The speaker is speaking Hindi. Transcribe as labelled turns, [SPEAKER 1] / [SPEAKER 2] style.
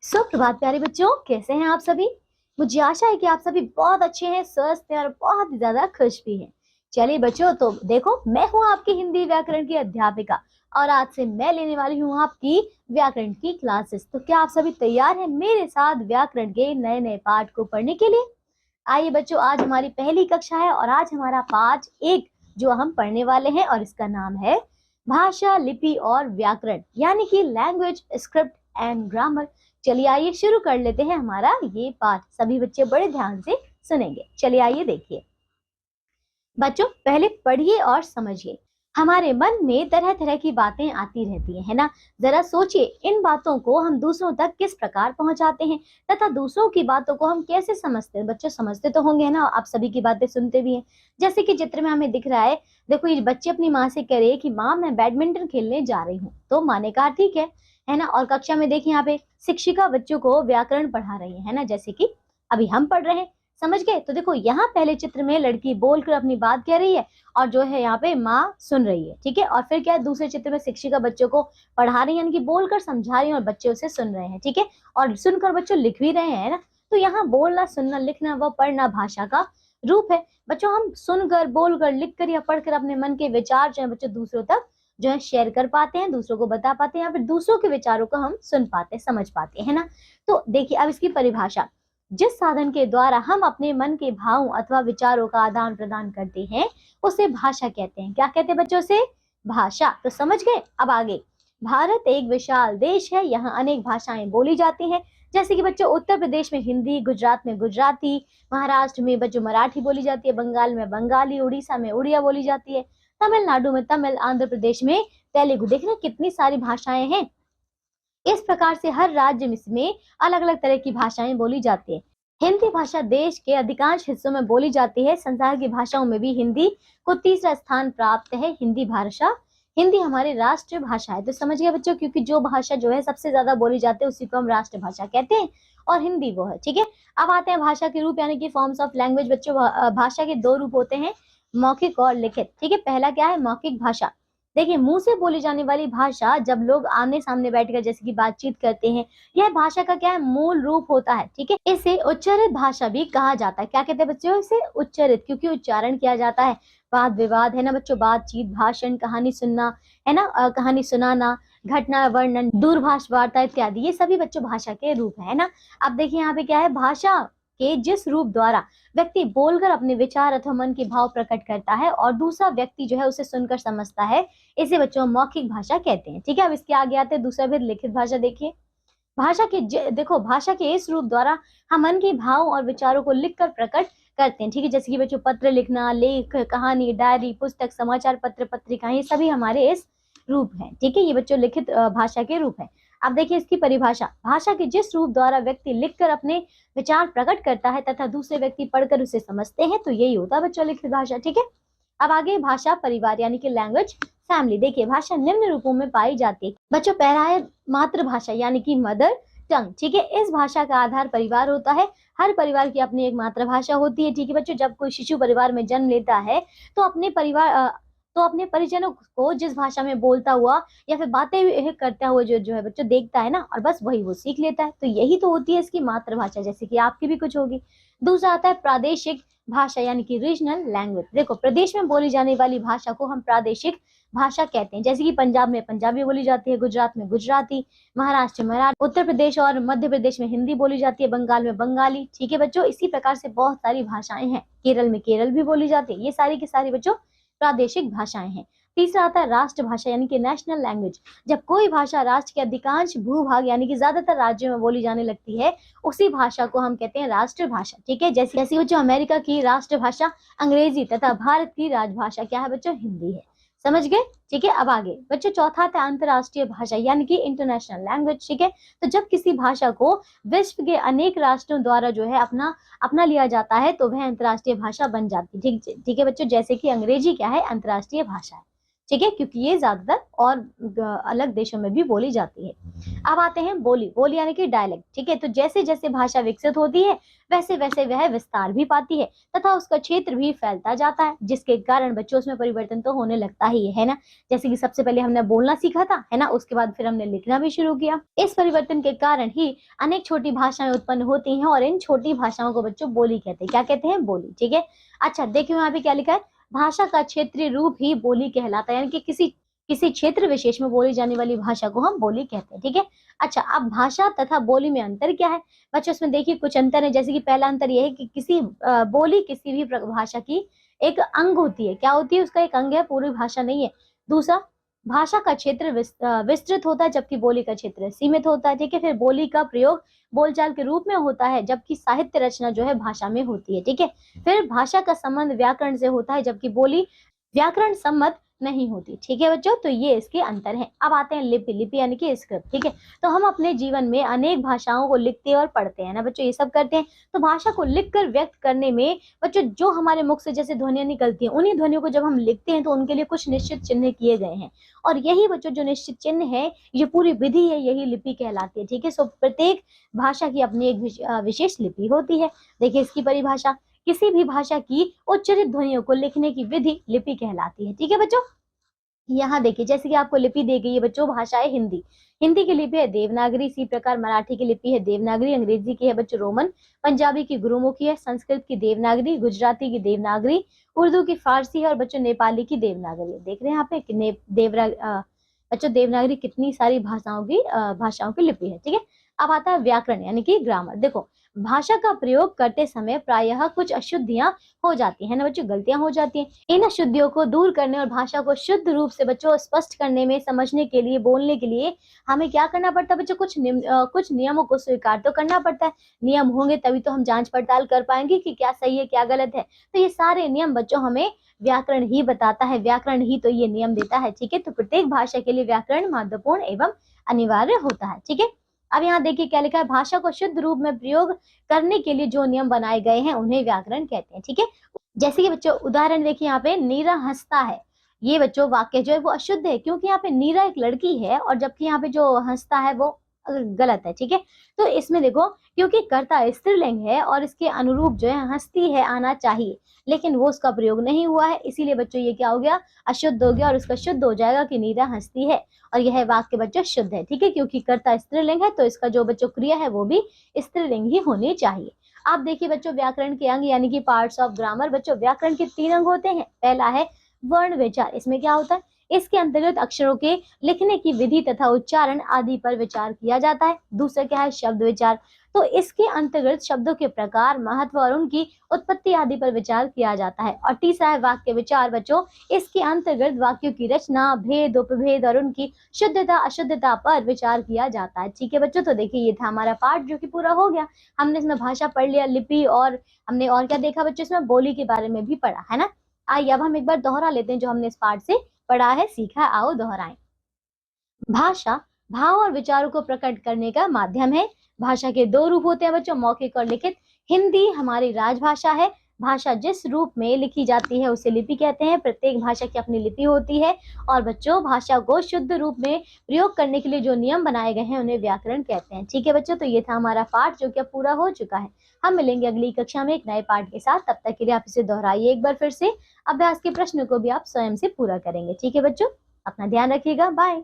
[SPEAKER 1] सुप्रभात प्यारे बच्चों, कैसे हैं आप सभी। मुझे आशा है कि आप सभी बहुत अच्छे हैं, स्वस्थ हैं और बहुत ही ज्यादा खुश भी हैं। चलिए बच्चों, तो देखो, मैं हूँ आपकी हिंदी व्याकरण की अध्यापिका और आज से मैं लेने वाली हूँ आपकी व्याकरण की क्लासेस। तो क्या आप सभी तैयार हैं मेरे साथ व्याकरण के नए नए पाठ को पढ़ने के लिए? आइए बच्चों, आज हमारी पहली कक्षा है और आज हमारा पाठ 1 जो हम पढ़ने वाले हैं और इसका नाम है भाषा, लिपि और व्याकरण, यानी कि लैंग्वेज, स्क्रिप्ट एंड ग्रामर। चलिए आइए शुरू कर लेते हैं हमारा ये पाठ। सभी बच्चे बड़े ध्यान से सुनेंगे। चलिए आइए देखिए बच्चों, पहले पढ़िए और समझिए। हमारे मन में तरह तरह की बातें आती रहती है ना। जरा सोचिए, इन बातों को हम दूसरों तक किस प्रकार पहुंचाते हैं तथा दूसरों की बातों को हम कैसे समझते हैं। बच्चों समझते तो होंगे ना, आप सभी की बातें सुनते भी हैं। जैसे कि चित्र में हमें दिख रहा है, देखो ये बच्चे अपनी माँ से कह रहे हैं कि माँ मैं बैडमिंटन खेलने जा रही हूँ। तो माँ ने कहा ठीक है ना। और कक्षा में देखिए, यहाँ पे शिक्षिका बच्चों को व्याकरण पढ़ा रही है ना, जैसे कि अभी हम पढ़ रहे हैं। समझ गए? तो देखो, यहाँ पहले चित्र में लड़की बोलकर अपनी बात कह रही है और जो है यहाँ पे माँ सुन रही है, ठीक है। और फिर क्या है, दूसरे चित्र में शिक्षिका बच्चों को पढ़ा रही है, यानी कि बोलकर समझा रही है और बच्चे उसे सुन रहे हैं, ठीक है। और सुनकर बच्चों लिख भी रहे हैं ना। तो यहाँ बोलना, सुनना, लिखना व पढ़ना भाषा का रूप है। बच्चों हम सुनकर, बोलकर, लिखकर या पढ़कर अपने मन के विचार जो है बच्चों दूसरों तक जो है शेयर कर पाते हैं, दूसरों को बता पाते हैं, या फिर दूसरों के विचारों को हम सुन पाते, समझ पाते हैं ना। तो देखिए अब इसकी परिभाषा, जिस साधन के द्वारा हम अपने मन के भावों अथवा विचारों का आदान प्रदान करते हैं उसे भाषा कहते हैं। क्या कहते हैं बच्चों से? भाषा। तो समझ गए? अब आगे, भारत एक विशाल देश है, यहाँ अनेक भाषाएं बोली जाती हैं। जैसे कि बच्चों उत्तर प्रदेश में हिंदी, गुजरात में गुजराती, महाराष्ट्र में बच्चों मराठी बोली जाती है, बंगाल में बंगाली, उड़ीसा में उड़िया बोली जाती है, तमिलनाडु में तमिल, आंध्र प्रदेश में तेलुगु। देख रहे हैं कितनी सारी भाषाएं हैं। इस प्रकार से हर राज्य में अलग अलग तरह की भाषाएं बोली जाती है। हिंदी भाषा देश के अधिकांश हिस्सों में बोली जाती है। संसार की भाषाओं में भी हिंदी को तीसरा स्थान प्राप्त है। हिंदी हमारी राष्ट्रीय भाषा है। तो समझ गए बच्चों, क्योंकि जो भाषा जो है सबसे ज्यादा बोली जाती है उसी को हम राष्ट्रभाषा कहते हैं और हिंदी वो है, ठीक है। अब आते हैं भाषा के रूप, यानी कि फॉर्म्स ऑफ लैंग्वेज। बच्चों भाषा के 2 रूप होते हैं, मौखिक और लिखित, ठीक है। पहला क्या है? मौखिक भाषा। देखिए, मुंह से बोली जाने वाली भाषा, जब लोग आमने सामने बैठकर जैसे कि बातचीत करते हैं, यह भाषा का क्या है? मूल रूप होता है, ठीक है। इसे उच्चारित भाषा भी कहा जाता है। क्या कहते हैं बच्चों? इसे उच्चारित, क्योंकि उच्चारण किया जाता है। वाद विवाद है ना बच्चों, बातचीत, भाषण, कहानी सुनना है ना, कहानी सुनाना, घटना वर्णन, दूरभाष वार्ता इत्यादि, ये सभी बच्चों भाषा के रूप है ना। अब देखिए यहाँ पे क्या है, भाषा के जिस रूप द्वारा व्यक्ति बोलकर अपने विचार अथवा मन के भाव प्रकट करता है और दूसरा व्यक्ति जो है उसे सुनकर समझता है, इसे बच्चों मौखिक भाषा कहते हैं, ठीक है। अब इसके आगे आते हैं दूसरा भेद, लिखित भाषा। देखिए देखो, भाषा के इस रूप द्वारा हम मन के भाव और विचारों को लिखकर प्रकट करते हैं, ठीक है। जैसे कि बच्चों पत्र लिखना, लेख, कहानी, डायरी, पुस्तक, समाचार पत्र, पत्रिका, ये सभी हमारे इस रूप हैं, ठीक है। ये बच्चों लिखित भाषा के रूप है। अब देखिए इसकी परिभाषा, भाषा के जिस रूप द्वारा व्यक्ति लिखकर अपने विचार प्रकट करता है तथा दूसरे व्यक्ति पढ़कर उसे समझते हैं, तो यही होता है बच्चों लिखित भाषा, ठीक है। अब आगे भाषा परिवार, यानी कि लैंग्वेज फैमिली। देखिए भाषा निम्न रूपों में पाई जाती है बच्चों। पहला है मातृभाषा, यानी कि मदर टंग, ठीक है। इस भाषा का आधार परिवार होता है। हर परिवार की अपनी एक मातृभाषा होती है, ठीक है बच्चों। जब कोई शिशु परिवार में जन्म लेता है तो अपने परिजनों को जिस भाषा में बोलता हुआ या फिर बातें करता हुआ जो है बच्चों देखता है ना, और बस वही वो सीख लेता है। तो यही तो होती है इसकी मातृभाषा, जैसे कि आपकी भी कुछ होगी। दूसरा आता है प्रादेशिक भाषा, यानी कि रीजनल लैंग्वेज। देखो, प्रदेश में बोली जाने वाली भाषा को हम प्रादेशिक भाषा कहते हैं। जैसे कि पंजाब में पंजाबी बोली जाती है, गुजरात में गुजराती, महाराष्ट्र में मराठी, उत्तर प्रदेश और मध्य प्रदेश में हिंदी बोली जाती है, बंगाल में बंगाली, ठीक है बच्चों। इसी प्रकार से बहुत सारी भाषाएं हैं। केरल में केरल भी बोली जाती है। ये सारी की सारी बच्चों प्रादेशिक भाषाएं हैं। तीसरा आता है राष्ट्रभाषा, यानी कि नेशनल लैंग्वेज। जब कोई भाषा राष्ट्र के अधिकांश भूभाग यानी कि ज्यादातर राज्यों में बोली जाने लगती है, उसी भाषा को हम कहते हैं राष्ट्रभाषा, ठीक है। जैसे बच्चों अमेरिका की राष्ट्रभाषा अंग्रेजी तथा भारत की राजभाषा क्या है बच्चों? हिंदी है। समझ गए? ठीक है। अब आगे बच्चों चौथा था अंतरराष्ट्रीय भाषा, यानी कि इंटरनेशनल लैंग्वेज, ठीक है। तो जब किसी भाषा को विश्व के अनेक राष्ट्रों द्वारा जो है अपना लिया जाता है तो वह अंतरराष्ट्रीय भाषा बन जाती है, ठीक है बच्चों। जैसे कि अंग्रेजी क्या है? अंतरराष्ट्रीय भाषा है। ठीक है, क्योंकि ये ज्यादातर और अलग देशों में भी बोली जाती है। अब आते हैं बोली। बोली यानी कि डायलेक्ट। ठीक है, तो जैसे जैसे भाषा विकसित होती है वैसे वैसे वह विस्तार भी पाती है तथा उसका क्षेत्र भी फैलता जाता है, जिसके कारण बच्चों उसमें परिवर्तन तो होने लगता ही है ना। जैसे कि सबसे पहले हमने बोलना सीखा था, है ना, उसके बाद फिर हमने लिखना भी शुरू किया। इस परिवर्तन के कारण ही अनेक छोटी भाषाएं उत्पन्न होती हैं और इन छोटी भाषाओं को बच्चों बोली कहते हैं। क्या कहते हैं? बोली। ठीक है, अच्छा देखिए यहाँ पे क्या लिखा है, भाषा का क्षेत्रीय रूप ही बोली कहलाता है, यानी कि किसी किसी क्षेत्र विशेष में बोली जाने वाली भाषा को हम बोली कहते हैं। ठीक है, अच्छा अब भाषा तथा बोली में अंतर क्या है बच्चों? इसमें देखिए कुछ अंतर है। जैसे कि पहला अंतर यह है कि बोली किसी भी भाषा की एक अंग होती है। क्या होती है? उसका एक अंग है, पूरी भाषा नहीं है। दूसरा, भाषा का क्षेत्र विस्तृत होता है जबकि बोली का क्षेत्र सीमित होता है। ठीक है, फिर बोली का प्रयोग बोलचाल के रूप में होता है जबकि साहित्य रचना जो है भाषा में होती है। ठीक है, फिर भाषा का संबंध व्याकरण से होता है जबकि बोली व्याकरण सम्मत नहीं होती। ठीक है बच्चों, तो ये इसके अंतर हैं। अब आते हैं लिपि। लिपि यानी कि स्क्रिप्ट। ठीक है, तो हम अपने जीवन में अनेक भाषाओं को लिखते हैं और पढ़ते हैं ना बच्चों, ये सब करते हैं। तो भाषा को लिखकर व्यक्त करने में बच्चों जो हमारे मुख से जैसे ध्वनियां निकलती हैं, उन्हीं ध्वनियों को जब हम लिखते हैं तो उनके लिए कुछ निश्चित चिन्ह किए गए हैं, और यही बच्चों जो निश्चित चिन्ह है, ये पूरी विधि है, यही लिपि कहलाती है। ठीक है, सो प्रत्येक भाषा की अपनी एक विशेष लिपि होती है। देखिए इसकी परिभाषा, किसी भी भाषा की उच्चारित ध्वनियों को लिखने की विधि लिपि कहलाती है। ठीक है बच्चों, यहाँ देखिए जैसे कि आपको लिपि दी गई है बच्चों, भाषा है हिंदी। हिंदी की लिपि है देवनागरी। इसी प्रकार मराठी की लिपि है देवनागरी। अंग्रेजी की है बच्चों रोमन। पंजाबी की गुरुमुखी है। संस्कृत की देवनागरी। गुजराती की देवनागरी। उर्दू की फारसी है और बच्चों नेपाली की देवनागरी है। देख रहे हैं यहाँ पे बच्चों देवनागरी कितनी सारी भाषाओं की लिपि है। ठीक है, अब आता है व्याकरण यानी कि ग्रामर। देखो भाषा का प्रयोग करते समय प्रायः कुछ अशुद्धियां हो जाती है ना बच्चों, गलतियां हो जाती हैं। इन अशुद्धियों को दूर करने और भाषा को शुद्ध रूप से बच्चों स्पष्ट करने में, समझने के लिए, बोलने के लिए हमें क्या करना पड़ता है बच्चों? कुछ नियमों को स्वीकार तो करना पड़ता है। नियम होंगे तभी तो हम जांच पड़ताल कर पाएंगे कि क्या सही है क्या गलत है। तो ये सारे नियम बच्चों हमें व्याकरण ही बताता है, व्याकरण ही तो ये नियम देता है। ठीक है, तो प्रत्येक भाषा के लिए व्याकरण महत्वपूर्ण एवं अनिवार्य होता है। ठीक है, अब यहाँ देखिए क्या लिखा है, भाषा को शुद्ध रूप में प्रयोग करने के लिए जो नियम बनाए गए हैं उन्हें व्याकरण कहते हैं। ठीक है, जैसे कि बच्चों उदाहरण देखिए यहाँ पे, नीरा हंसता है। ये बच्चों वाक्य जो है वो अशुद्ध है, क्योंकि यहाँ पे नीरा एक लड़की है और जबकि यहाँ पे जो हंसता है वो गलत है। ठीक है, तो इसमें देखो क्योंकि कर्ता स्त्रीलिंग है और इसके अनुरूप जो है हंसती है आना चाहिए, लेकिन वो उसका प्रयोग नहीं हुआ है, इसीलिए बच्चों ये क्या हो गया? अशुद्ध हो गया, और उसका शुद्ध हो जाएगा कि नीरा हंसती है, और यह वाक्य बच्चों शुद्ध है। ठीक है, क्योंकि कर्ता स्त्रीलिंग है तो इसका जो बच्चों क्रिया है वो भी स्त्रीलिंग ही होनी चाहिए। आप देखिए बच्चों व्याकरण के अंग यानी कि पार्ट्स ऑफ ग्रामर। बच्चों व्याकरण के 3 अंग होते हैं। पहला है वर्ण विचार। इसमें क्या होता है? इसके अंतर्गत अक्षरों के लिखने की विधि तथा उच्चारण आदि पर विचार किया जाता है। दूसरा क्या है? शब्द विचार। तो इसके अंतर्गत शब्दों के प्रकार, महत्व और उनकी उत्पत्ति आदि पर विचार किया जाता है। और तीसरा है वाक्य विचार बच्चों। इसके अंतर्गत वाक्यों की रचना, भेद, उपभेद और उनकी शुद्धता अशुद्धता पर विचार किया जाता है। ठीक है बच्चों, तो देखिए ये था हमारा पाठ जो कि पूरा हो गया। हमने इसमें भाषा पढ़ लिया, लिपि, और हमने और क्या देखा बच्चों? इसमें बोली के बारे में भी पढ़ा है ना। आइए अब हम एक बार दोहरा लेते हैं जो हमने इस पाठ से पढ़ा है, सीखा है। आओ दोहराएं। भाषा भाव और विचारों को प्रकट करने का माध्यम है। भाषा के 2 रूप होते हैं बच्चों, मौखिक और लिखित। हिंदी हमारी राजभाषा है। भाषा जिस रूप में लिखी जाती है उसे लिपि कहते हैं। प्रत्येक भाषा की अपनी लिपि होती है। और बच्चों भाषा को शुद्ध रूप में प्रयोग करने के लिए जो नियम बनाए गए हैं उन्हें व्याकरण कहते हैं। ठीक है बच्चों, तो ये था हमारा पाठ जो कि अब पूरा हो चुका है। हम मिलेंगे अगली कक्षा में एक नए पाठ के साथ। तब तक के लिए आप इसे दोहराइए एक बार फिर से। अभ्यास के प्रश्न को भी आप स्वयं से पूरा करेंगे। ठीक है बच्चों, अपना ध्यान रखिएगा। बाय।